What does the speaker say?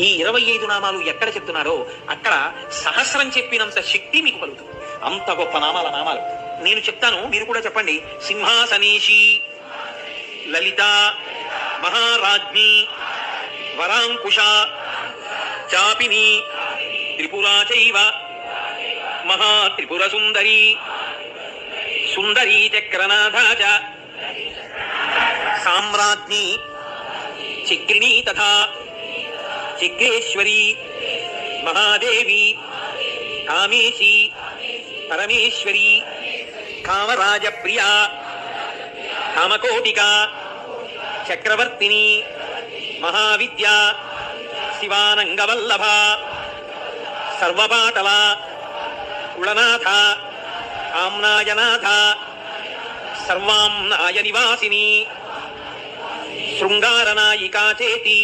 ఈ 25 నామాలు ఎక్కడ చెప్తున్నారో అక్కడ సహస్రం చెప్పినంత శక్తి మీకు కలుగుతుంది. అంత గొప్ప నామాలు నేను చెప్తాను, మీరు కూడా చెప్పండి. సింహాసనేషి, లలిత, మహారాజ్ఞి, వరాంకుశ, చాపిని, త్రిపురా చైవ, మహాత్రిపుర సుందరి, సుందరీ చక్రనాథ చ, సామ్రాజ్ఞి, చక్రిణీ తథా చక్రేశ్వరి, మహాదేవి, కామేశి, పరమేశ్వరి, కామరాజప్రియ, కామకోటిక, చక్రవర్తిని, మహావిద్య, శివానంగవల్లభ, సర్వపాటల, కుళనాథ, కామ్నాయనాథ, సర్వాంనాయ నివాసిని, శృంగారనాయికా చేతి,